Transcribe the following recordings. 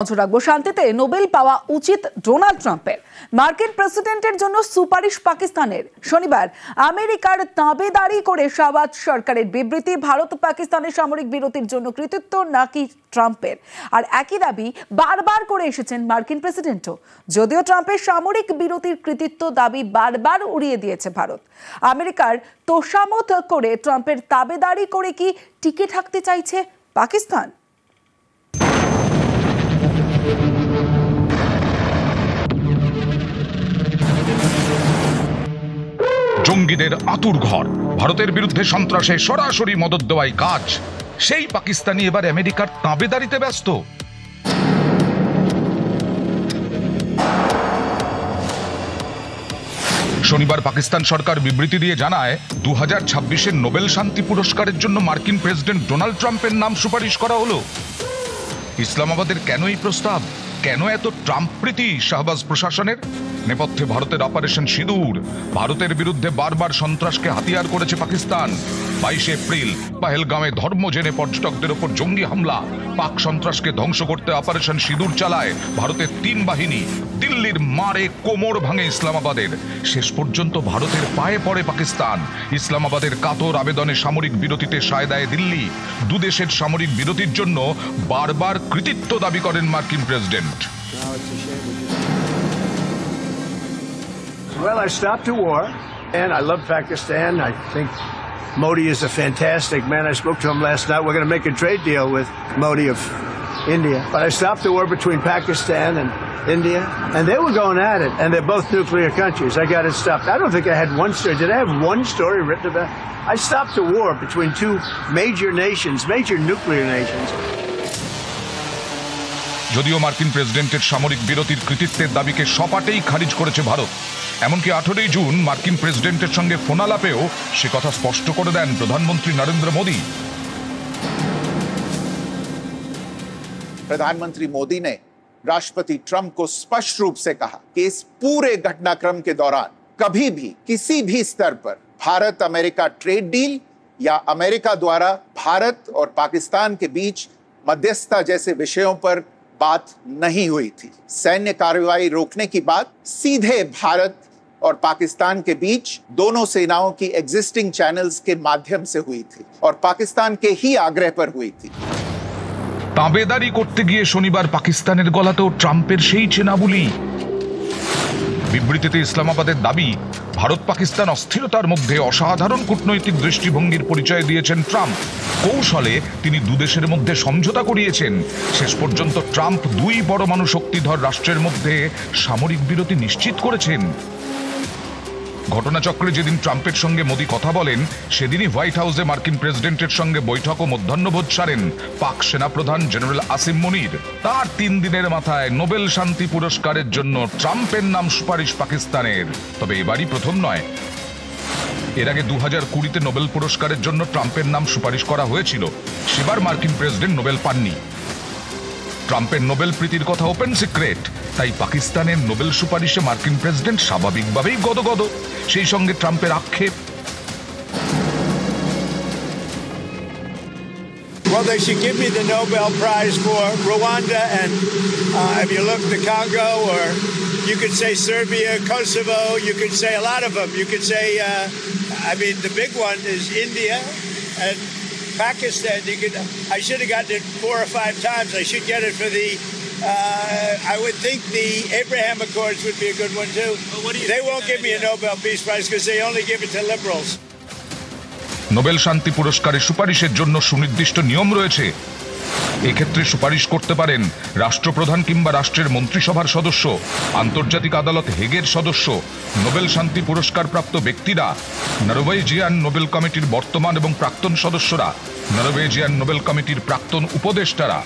নজর রাখবো শান্তিতে নোবেল পাওয়া উচিত ডোনাল্ড ট্রাম্পের। মার্কিন প্রেসিডেন্টের জন্য সুপারিশ পাকিস্তানের। শনিবার আমেরিকার তাবেদারি করে শাহবাজ সরকারের বিবৃতি, ভারত পাকিস্তানের সামরিক বিরতির জন্য কৃতিত্ব নাকি ট্রাম্পের। আর একই দাবি বারবার করে এসেছেন মার্কিন প্রেসিডেন্টও। যদিও ট্রাম্পের সামরিক বিরতির কৃতিত্ব দাবি বারবার উড়িয়ে দিয়েছে ভারত। আমেরিকার তোষামত করে ট্রাম্পের তাবেদারি করে কি টিকে থাকতে চাইছে পাকিস্তান? জঙ্গিদের আতুরঘর, ভারতের বিরুদ্ধে সন্ত্রাসে সরাসরি মদদ দেওয়াই কাজ। সেই পাকিস্তানি এবার আমেরিকার তাবেদারিতে ব্যস্ত। শনিবার পাকিস্তান সরকার বিবৃতি দিয়ে জানায়, 2026-এর নোবেল শান্তি পুরস্কারের জন্য মার্কিন প্রেসিডেন্ট ডোনাল্ড ট্রাম্পের নাম সুপারিশ করা হলো। ইসলামাবাদের কেন এই প্রস্তাব? কেন এত ট্রাম্প প্রীতি শাহবাজ প্রশাসনের? নেপথ্যে ভারতের অপারেশন সিঁদুর। ভারতের বিরুদ্ধে বারবার সন্ত্রাসকে হাতিয়ার করেছে পাকিস্তান। 22 এপ্রিল পহেলগাঁওয়ে ধর্ম জেনে পর্যটকদের ওপর জঙ্গি হামলা। পাক সন্ত্রাসকে ধ্বংস করতে অপারেশন সিঁদুর চালায় ভারতের 3 বাহিনী। দিল্লির মারে কোমর ভাঙে ইসলামাবাদের। শেষ পর্যন্ত ভারতের পায়ে পড়ে পাকিস্তান। ইসলামাবাদের কাতর আবেদনে সামরিক বিরতিতে সায় দেয় দিল্লি। দুদেশের সামরিক বিরতির জন্য বারবার কৃতিত্ব দাবি করেন মার্কিন president. Well, I stopped the war, and I love Pakistan. I think Modi is a fantastic man. I spoke to him last night. We're going to make a trade deal with Modi of India. But I stopped the war between Pakistan and India, and they were going at it, and they're both nuclear countries. I got it stopped. I don't think I had one story. Did I have one story written about it? I stopped the war between two major nations, major nuclear nations. যদিও মার্কিন প্রেসিডেন্টের সামরিক বিরতির কৃতিত্বের দাবিকে সপাটেই খারিজ করেছে ভারত। এমনকি 18 জুন মার্কিন প্রেসিডেন্টের সঙ্গে ফোনালাপেও সে কথা স্পষ্ট করে দেন প্রধানমন্ত্রী নরেন্দ্র মোদী। प्रधानमंत्री मोदी ने राष्ट्रपति ट्रंप को स्पष्ट रूप से कहा कि इस पूरे घटनाक्रम के दौरान कभी भी किसी भी स्तर पर भारत अमेरिका ट्रेड डील या अमेरिका द्वारा भारत और पाकिस्तान के बीच मध्यस्थता जैसे विषयों पर बात नहीं हुई थी। सैन्य कार्रवाई रोकने की बात सीधे भारत और पाकिस्तान के बीच दोनों सेनाओं की एग्जिस्टिंग चैनल्स के माध्यम से हुई थी और पाकिस्तान के ही आग्रह पर हुई थी। তাবেদারি করতে গিয়ে শনিবার পাকিস্তানের গলাতেও ট্রাম্পের সেই চেনাবুলি। বিবৃতিতে ইসলামাবাদের দাবি, ভারত পাকিস্তান অস্থিরতার মধ্যে অসাধারণ কূটনৈতিক দৃষ্টিভঙ্গির পরিচয় দিয়েছেন ট্রাম্প। কৌশলে তিনি দুদেশের মধ্যে সমঝোতা করিয়েছেন। শেষ পর্যন্ত ট্রাম্প 2 পরমাণু শক্তিধর রাষ্ট্রের মধ্যে সামরিক বিরতি নিশ্চিত করেছেন। ঘটনাচক্রে যেদিন ট্রাম্পের সঙ্গে মোদি কথা বলেন, সেদিনই হোয়াইট হাউসে মার্কিন প্রেসিডেন্টের সঙ্গে বৈঠক ও মধ্যাহ্নভোজ সারেন পাক সেনাপ্রধান জেনারেল আসিম মুনির। তার 3 দিনের মাথায় নোবেল শান্তি পুরস্কারের জন্য ট্রাম্পের নাম সুপারিশ পাকিস্তানের। তবে এবারই প্রথম নয়। এর আগে 2020-তে নোবেল পুরস্কারের জন্য ট্রাম্পের নাম সুপারিশ করা হয়েছিল। সেবার মার্কিন প্রেসিডেন্ট নোবেল পাননি। ট্রাম্পের নোবেল প্রীতির কথা ওপেন সিক্রেট। তাই পাকিস্তানের নোবেল সুপারিশে মার্কিন প্রেসিডেন্ট স্বাভাবিকভাবেই গদগদ। সেই সঙ্গে ট্রাম্পের আক্ষেপ, Well, they should give me the Nobel Prize for Rwanda and if you look the Congo, or you could say Serbia, Kosovo, you could say a lot of them. You could say, the big one is India and Pakistan. I should have gotten it 4 or 5 times. I should get it for the, I would think the Abraham Accords would be a good one too. They won't give me a Nobel Peace Prize because they only give it to liberals. Nobel শান্তি পুরস্কারের সুপারিশের জন্য সুনির্দিষ্ট নিয়ম রয়েছে। এক্ষেত্রে সুপারিশ করতে পারেন রাষ্ট্রপ্রধান কিংবা রাষ্ট্রের মন্ত্রিসভার সদস্য, আন্তর্জাতিক আদালত হেগের সদস্য, নোবেল শান্তি পুরস্কার প্রাপ্ত ব্যক্তিরা, নরওয়েজিয়ান নোবেল কমিটির বর্তমান এবং প্রাক্তন সদস্যরা, নরওয়েজিয়ান নোবেল কমিটির প্রাক্তন উপদেষ্টারা।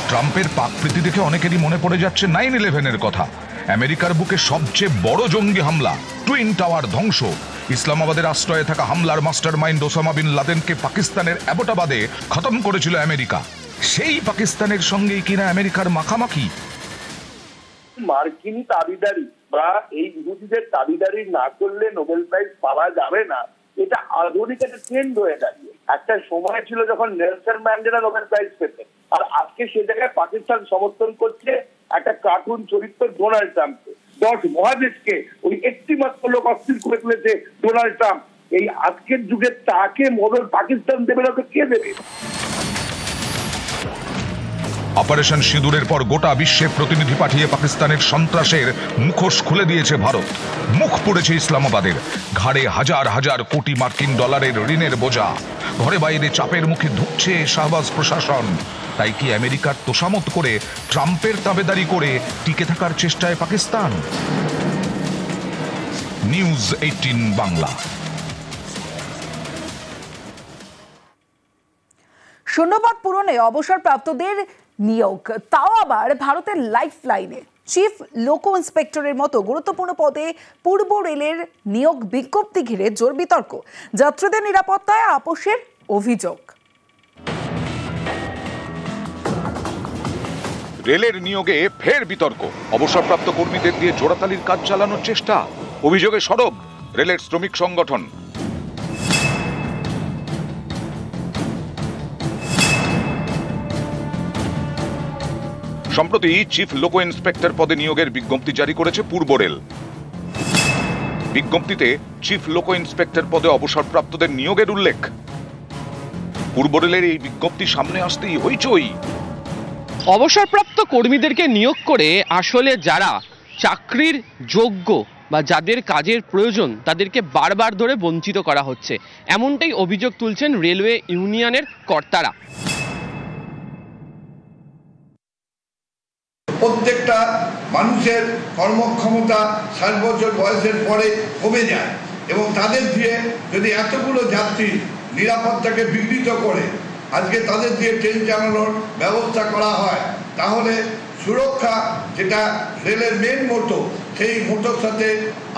ট্রাম্পের পাকপ্রীতি দেখে অনেকেরই মনে পড়ে যাচ্ছে 9/11-এর কথা। আমেরিকার বুকে সবচেয়ে বড় জঙ্গি হামলা, টুইন টাওয়ার ধ্বংস। ইসলামাবাদের আশ্রয়ে থাকা হামলার মাস্টার মাইন্ড ওসামা বিন লাদেনকে পাকিস্তানের অ্যাবোটাবাদে খতম করেছিল আমেরিকা। সেই পাকিস্তানের সঙ্গেই কিনা আমেরিকার মাখামাখি। মার্কিন দাবিদারি বা এই বিরোধীদের দাবিদারি না করলে নোবেল প্রাইজ পাওয়া যাবে না, এটা আধুনিক একটা ট্রেন্ড হয়ে দাঁড়িয়ে। একটা সময় ছিল যখন নেলসন ম্যান্ডেলা নোবেল প্রাইজ পেতেন, আর আজকে সে জায়গায় পাকিস্তান সমর্থন করছে একটা কার্টুন চরিত্র ডোনাল্ড ট্রাম্পকে। 10 মহাদেশকে ওই একটি মাত্র লোক অস্থির করে তুলেছে ডোনাল্ড ট্রাম্প। এই আজকের যুগে তাকে মদত পাকিস্তান দেবে না তো কে দেবে? অপারেশন সিঁদুরের পর গোটা বিশ্বে প্রতিনিধি পাঠিয়ে পাকিস্তানের সন্ত্রাসের মুখোশ খুলে দিয়েছে ভারত। মুখ পড়েছে ইসলামাবাদের, ঘাড়ে হাজার হাজার কোটি মার্কিন ডলারের ঋণের বোঝা। ঘরে বাইরে চাপের মুখে ধুঁকছে শাহবাজ প্রশাসন। তাই কি আমেরিকার তোষামত করে ট্রাম্পের তাবেদারি করে টিকে থাকার চেষ্টায় পাকিস্তান? নিউজ 18 বাংলা। শূন্যপদ পূরণে অবসরপ্রাপ্তদের নিয়োগ, তাও আবার ভারতের লাইফ লাইনে। চিফ লোকো ইন্সপেক্টরের মতো গুরুত্বপূর্ণ পদে পূর্ব রেলের নিয়োগ বিজ্ঞপ্তি ঘিরে জোর বিতর্ক। যাত্রীদের নিরাপত্তায় আপোষের অভিযোগ। রেলের নিয়োগে ফের বিতর্ক, অবসরপ্রাপ্ত কর্মীদের দিয়ে জোড়াতালির কাজ চালানোর চেষ্টা, অভিযোগে সরব রেলের শ্রমিক সংগঠন। সম্প্রতি চিফ লোকো ইন্সপেক্টর পদে নিয়োগের বিজ্ঞপ্তি জারি করেছে পূর্ব রেল। বিজ্ঞপ্তিতে চিফ লোকো ইন্সপেক্টর পদে অবসরপ্রাপ্তদের নিয়োগের উল্লেখ। পূর্ব রেলের এই বিজ্ঞপ্তি সামনে আসতেই হইচই। অবসরপ্রাপ্ত কর্মীদেরকে নিয়োগ করে আসলে যারা চাকরির যোগ্য বা যাদের কাজের প্রয়োজন তাদেরকে বারবার ধরে বঞ্চিত করা হচ্ছে, এমনটাই অভিযোগ তুলছেন রেলওয়ে ইউনিয়নের কর্তারা। প্রত্যেকটা মানুষের কর্মক্ষমতা 60 বছর বয়সের পরে কমে যায় এবং তাদের দিয়ে যদি এতগুলো যাত্রী নিরাপত্তাকে বিঘ্নিত করে আজকে তাদের দিয়ে ট্রেন চালানোর ব্যবস্থা করা হয়, তাহলে সুরক্ষা যেটা রেলের মেন মোটো, সেই মোটোর সাথে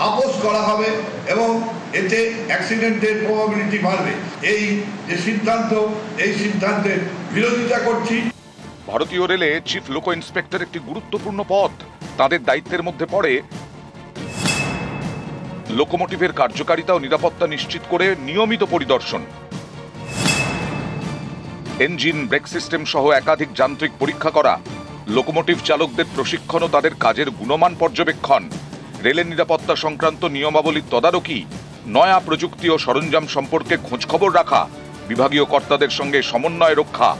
আপোষ করা হবে এবং এতে অ্যাক্সিডেন্টের প্রবাবিলিটি বাড়বে। এই যে সিদ্ধান্ত, এই সিদ্ধান্তের বিরোধিতা করছি। ভারতীয় রেলে চিফ লোকো ইন্সপেক্টর একটি গুরুত্বপূর্ণ পদ। তাদের দায়িত্বের মধ্যে পড়ে লোকোমোটিভের কার্যকারিতা ও নিরাপত্তা নিশ্চিত করে নিয়মিত পরিদর্শন, ইঞ্জিন, ব্রেক সিস্টেম সহ একাধিক যান্ত্রিক পরীক্ষা করা, লোকোমোটিভ চালকদের প্রশিক্ষণ ও তাদের কাজের গুণমান পর্যবেক্ষণ, রেলের নিরাপত্তা সংক্রান্ত নিয়মাবলীর তদারকি, নয়া প্রযুক্তি ও সরঞ্জাম সম্পর্কে খোঁজখবর রাখা, বিভাগীয় কর্তাদের সঙ্গে সমন্বয় রক্ষা।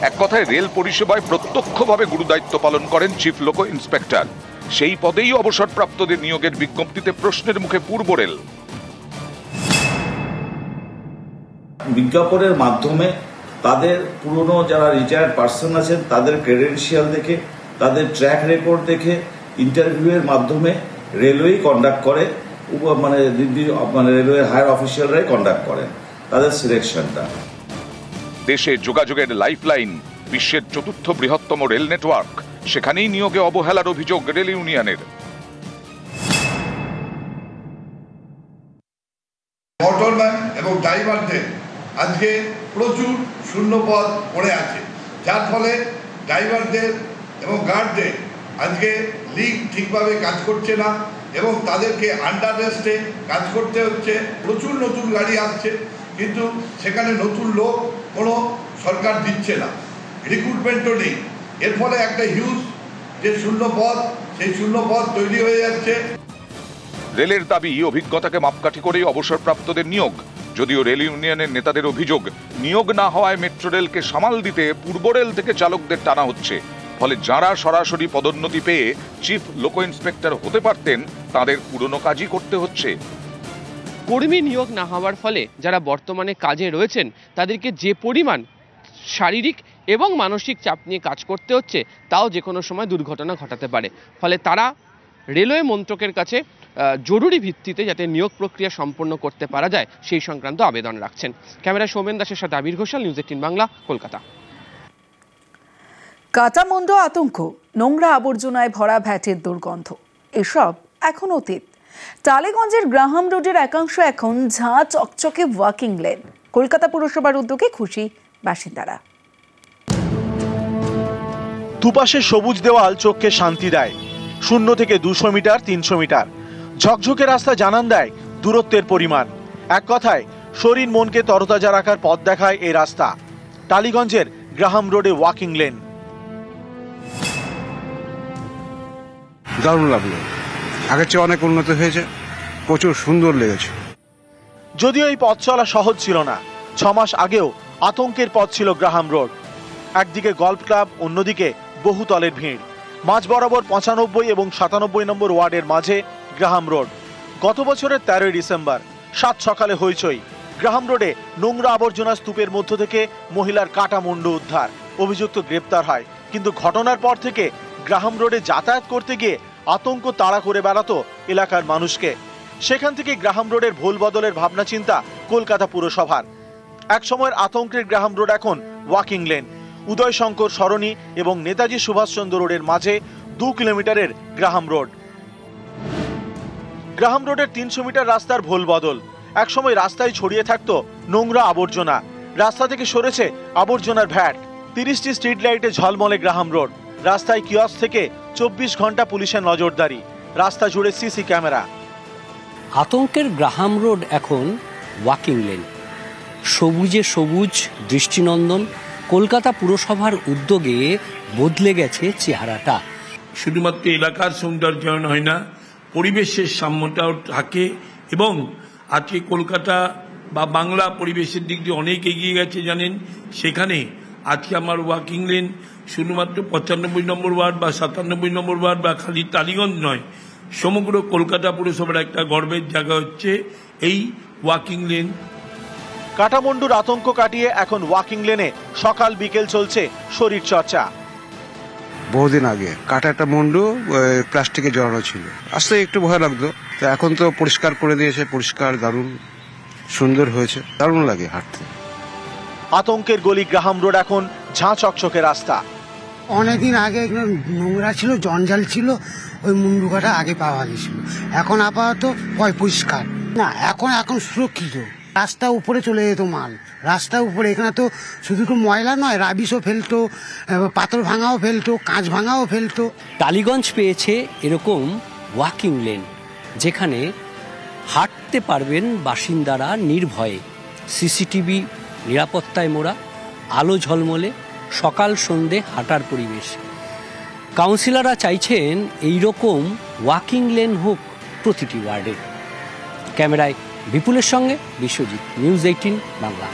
এক কথায় রেল পরিষেবায় প্রত্যক্ষভাবে গুরুদায়িত্ব পালন করেন চিফ লোকো ইন্সপেক্টর। সেই পদেই অবসরপ্রাপ্তদের নিয়োগের বিজ্ঞপ্তিতে প্রশ্নের মুখে পূর্ব রেল। বিজ্ঞাপনের মাধ্যমে তাদের পুরনো যারা রিটায়ার্ড পার্সন আছেন তাদের ক্রেডেনশিয়াল দেখে, তাদের ট্র্যাক রেকর্ড দেখে ইন্টারভিউয়ের মাধ্যমে রেলওয়েই কন্ডাক্ট করে, মানে রেলওয়ে হায়ার অফিসিয়ালরাই কন্ডাক্ট করেন তাদের সিলেকশনটা। দেশে যোগাযোগের লাইফলাইন, বিশ্বের 4র্থ বৃহত্তম রেল নেটওয়ার্ক, সেখানেই নিয়োগে অবহেলার অভিযোগ রেল ইউনিয়নের। মোটরম্যান এবং ড্রাইভারদের আজকে প্রচুর শূন্যপদ পড়ে আছে, যার ফলে ড্রাইভারদের এবং গার্ডদের আজকে লিগ ঠিকভাবে কাজ করছে না এবং তাদেরকে আন্ডার রেস্টে কাজ করতে হচ্ছে। প্রচুর নতুন গাড়ি আসছে কিন্তু সেখানে নতুন লোক কোনো সরকার দিচ্ছে না, রিক্রুটমেন্টও নেই। এর ফলে একটা হিউজ যে শূন্যপদ, সেই শূন্যপদ তৈরি হয়ে যাচ্ছে। রেলের দাবি অভিজ্ঞতাকে মাপকাঠি করেই অবসরপ্রাপ্তদের নিয়োগ। যদিও রেল ইউনিয়নের নেতাদের অভিযোগ, নিয়োগ না হওয়ায় মেট্রো রেলকে সামাল দিতে পূর্ব রেল থেকে চালকদের টানা হচ্ছে। ফলে যারা সরাসরি পদোন্নতি পেয়ে চিফ লোকো ইন্সপেক্টর হতে পারতেন তাদের পুরনো কাজই করতে হচ্ছে। কর্মী নিয়োগ না হওয়ার ফলে যারা বর্তমানে কাজে রয়েছেন তাদেরকে যে পরিমাণ শারীরিক এবং মানসিক চাপ নিয়ে কাজ করতে হচ্ছে, তাও যে কোনো সময় দুর্ঘটনা ঘটাতে পারে। ফলে তারা রেলওয়ে মন্ত্রকের কাছে জরুরি ভিত্তিতে যাতে নিয়োগ প্রক্রিয়া সম্পন্ন করতে পারা যায় সেই সংক্রান্ত আবেদন রাখছেন। ক্যামেরা সৌমেন দাসের সাথে আবির ঘোষাল, নিউজ 18 বাংলা, কলকাতা। কাটামুন্ড আতঙ্ক, নোংরা আবর্জনায় ভরা ভ্যাটের দুর্গন্ধ, এসব এখন অতীত। টালিগঞ্জের গ্রাহাম রোডের একাংশ এখন ঝাঁ চকচকে ওয়াকিং লেন। কলকাতা পুরসভার উদ্যোগে খুশি বাসিন্দারা। দুপাশে সবুজ দেওয়াল চোখকে শান্তি দেয়। 0 থেকে 200 মিটার, 300 মিটার ঝকঝকে রাস্তা জানান দেয় দূরত্বের পরিমাণ। এক কথায় শরীর মনকে তরতাজা রাখার পথ দেখায় এই রাস্তা। টালিগঞ্জের গ্রাহাম রোডে ওয়াকিং লেন। দারুণ লাগলো, আগের চেয়ে অনেক উন্নত হয়েছে, প্রচুর সুন্দর লেগেছে। যদিও এই পথ চলা সহজ ছিল না, 6 মাস আগেও আতঙ্কের পথ ছিল গ্রাহাম রোড। একদিকে গল্ফ ক্লাব, অন্যদিকে বহুতলের ভিড়। মাঝ বরাবর 95 এবং 97 নম্বর ওয়ার্ডের মাঝে গ্রাহাম রোড। গত বছরের 13 ডিসেম্বর 7 সকালে হইচই। গ্রাহাম রোডে নোংরা আবর্জনা স্তূপের মধ্য থেকে মহিলার কাটা মুন্ডু উদ্ধার, অভিযুক্ত গ্রেপ্তার হয়। কিন্তু ঘটনার পর থেকে গ্রাহাম রোডে যাতায়াত করতে গিয়ে আতঙ্ক তাড়া করে বেড়াতো এলাকার মানুষকে। সেখান থেকে গ্রাহাম রোডের ভুল বদলের ভাবনা চিন্তা কলকাতা পুরসভার। এক সময়ের আতঙ্কের গ্রাহাম রোড এখন ওয়াকিং লেন। উদয় শঙ্কর সরণি এবং নেতাজি সুভাষচন্দ্র রোডের মাঝে 2 কিলোমিটারের গ্রাহাম রোড। গ্রাহাম রোডের 300 মিটার রাস্তার ভুল বদল। একসময় রাস্তায় ছড়িয়ে থাকতো নোংরা আবর্জনা, রাস্তা থেকে সরেছে আবর্জনার ভ্যাট। 30টি স্ট্রিট লাইটে ঝলমলে গ্রাহাম রোড। রাস্তায় কিয়স্ক থেকে 24 ঘন্টা পুলিশের নজরদারি, রাস্তা জুড়ে সিসি ক্যামেরা। আতঙ্কের গ্রাহাম রোড এখন ওয়াকিং লেন। সবুজে সবুজ দৃষ্টিনন্দন। কলকাতা পুরসভার উদ্যোগে বদলে গেছে চেহারাটা। শুধুমাত্র এলাকার সৌন্দর্যায়ন হয় না, পরিবেশের সাম্যটাও থাকে। এবং আজকে কলকাতা বা বাংলা পরিবেশের দিক দিয়ে অনেক এগিয়ে গেছে জানেন। সেখানে আজকে আমার ওয়াকিং লেন শুধুমাত্র 95 নম্বর ওয়ার্ড বা 97 নম্বর ওয়ার্ড বা খালি টালিগঞ্জ নয়, সমগ্র কলকাতা পুরসভার একটা গর্বের জায়গা হচ্ছে এই ওয়াকিং লেন। কাটামন্ডুর আতঙ্ক কাটিয়ে এখন ওয়াকিং লেনে সকাল বিকেল চলছে শরীর চর্চা। বহুদিন আগে কাটা একটা মুন্ডু প্লাস্টিকে জড়ানো ছিল, আসতে একটু ভয় লাগতো, তো এখন তো পরিষ্কার করে দিয়েছে, পরিষ্কার দারুণ সুন্দর হয়েছে, দারুণ লাগে হাঁটতে। আতঙ্কের গলি গ্রাহাম রোড এখন ঝাঁ চকচকে রাস্তা। অনেকদিন আগে নোংরা ছিল, জঞ্জাল ছিল, ওই মুন্ডু কাটা আগে পাওয়া গেছিল। এখন আপাতত পরিষ্কার না, এখন সুরক্ষিত। রাস্তা উপরে চলে যেত মাল, রাস্তা উপরে। এখানে তো শুধু তো ময়লা নয়, রাবিশও ফেলতো, পাথর ভাঙাও ফেলতো, কাঁচ ভাঙাও ফেলতো। টালিগঞ্জ পেয়েছে এরকম ওয়াকিং লেন, যেখানে হাঁটতে পারবেন বাসিন্দারা নির্ভয়ে। সিসিটিভি নিরাপত্তায় মোড়া, আলো ঝলমলে, সকাল সন্ধে হাঁটার পরিবেশ। কাউন্সিলররা চাইছেন এইরকম ওয়াকিং লেন হোক প্রতিটি ওয়ার্ডে। ক্যামেরায় বিপুলের সঙ্গে বিশ্বজিৎ, নিউজ 18 বাংলা।